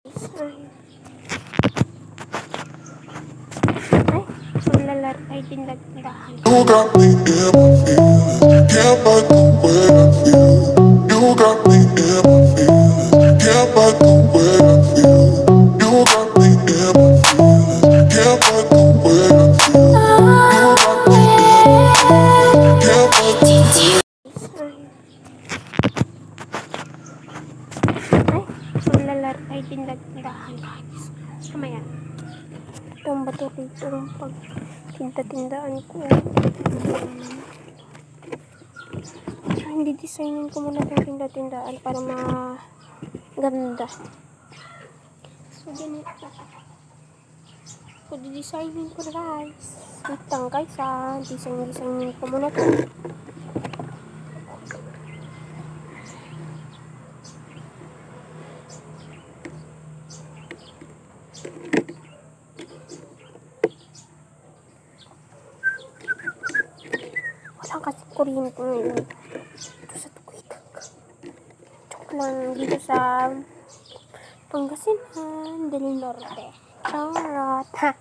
Ay, tindahan. You got me in my feelings. Can't fight the way I feel. You got me in my feelings. Can't fight the way I feel. You got me in my feelings. Can't fight the way I feel. You got me in my feelings. Can't fight the way. Ay, tindahan guys. Mamaya. Itong bato rito yung pag tinda-tindaan ko. So, hindi designin ko muna itong tinda-tindaan para maganda. So, ganito. So, designin ko na guys. Wait lang guys ha. Designin ko muna ito. Wala kasi kuryente ngayon. Dito sa Tuguitag. Joke lang. Dito sa Pangasinan del Norte. Charot. Ha.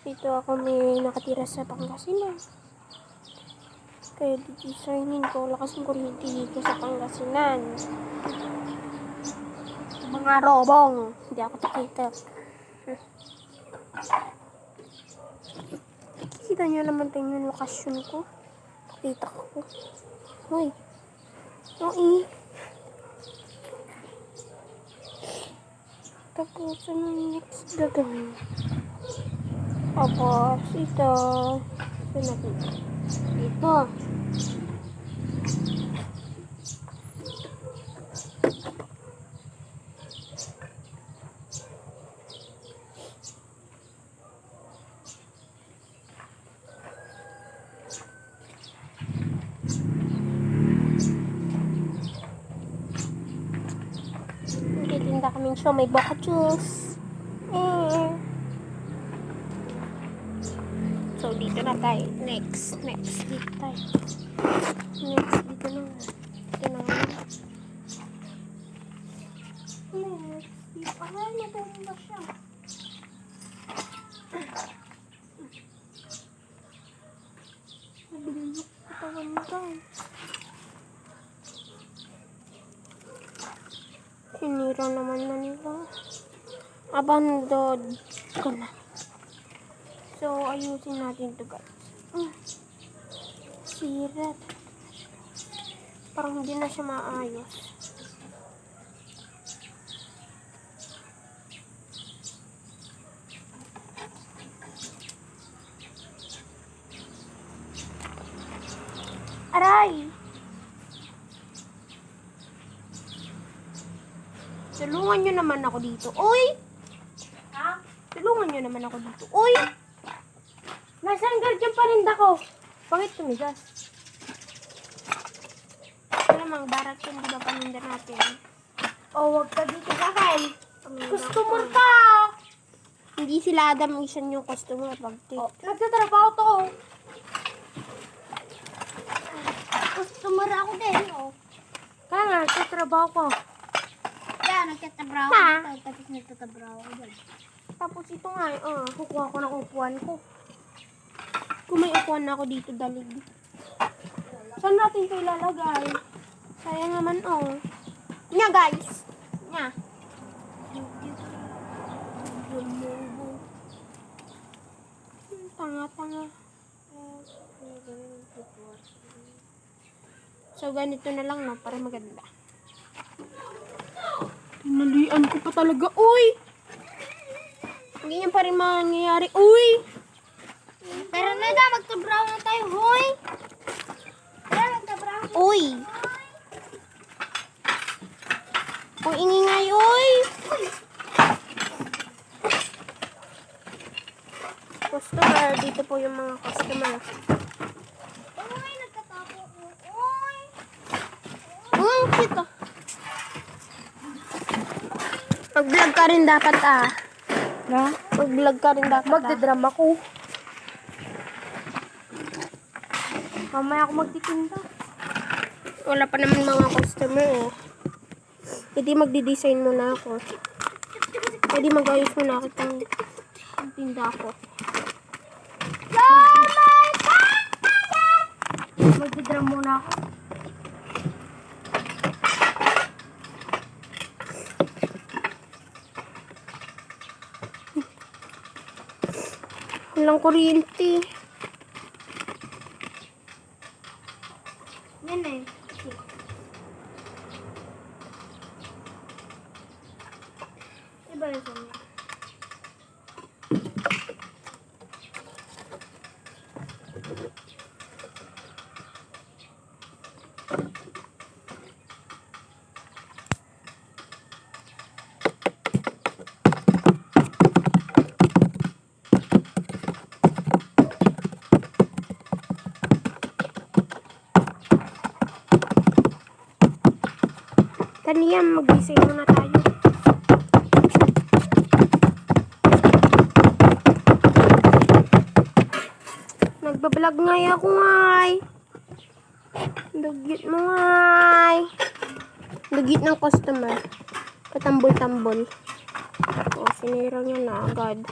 Dito ako may nakatira sa Pangasinan. Kaya designin ko. Wala kasing kuryente dito sa Pangasinan. Mga robong. Hindi ako takita. Kita nyo naman tayo yung lokasyon ko. Nakita ko. Hoy. Oi. Tapos, ano next gagawin? Tapos, ito. Ito natin. Ito. Tinda kaming show, may baka juice. So, dito na tayo. Next, dito tayo. Next, dito na. Dito na. Next, dito. Ay, natumba siya. Nabilok katawan mo guys. Sinira naman na nila. Abandoned ko na. So, ayusin natin ito guys. Sira. Parang hindi na siya maayos. Aray! Tulungan nyo naman ako dito. Uy! Ha? Tulungan nyo naman ako dito. Uy! Nasaan guardian parinda ko? Bakit tumigas? Ito namang barak yun, di ba paninda natin? O, wag ka dito sa akin. Customer ka! Hindi sila adamisan yung customer. Nagtatrabaho to. Customer ako din. Kaya nga, nagtatrabaho ko. Nagtatrabaho Ha? ako. Tapos nagtatrabaho ako dyan. Tapos ito nga, kukuha ko ng upuan ko. Kung may upuan na ako dito, dalig. Saan natin ito ilalagay? Sayang naman, Nya, guys. Nya. Tanga. So, ganito na lang, no? Para maganda. Tinalian ko pa talaga. Uy! Ganyan pa rin mangyayari. Uy! Pero nada, magtabraho na tayo, hoy! Tara, magtabraho na. Uy! Uy, ingingay, uy! Customer, dito po yung mga customer. Uy, nagkatapo ko. Uy! Cute. Mag-vlog ka rin dapat, Na? Mag-vlog ka rin dapat, Magdadrama ko. Mamaya ako magtitinda. Wala pa naman mga customer, Pwede magdi-design muna ako. Pwede mag-ayos muna ako itong tinda ko. Magdidram muna ako. Walang kuryente. Yan eh. Iba yung sanya. Taniya, mag-design muna tayo. Nagbablog nga ako ngay. Dugit mo ngay. Dugit ng customer. Katambol-tambol. O, sinira niya na agad.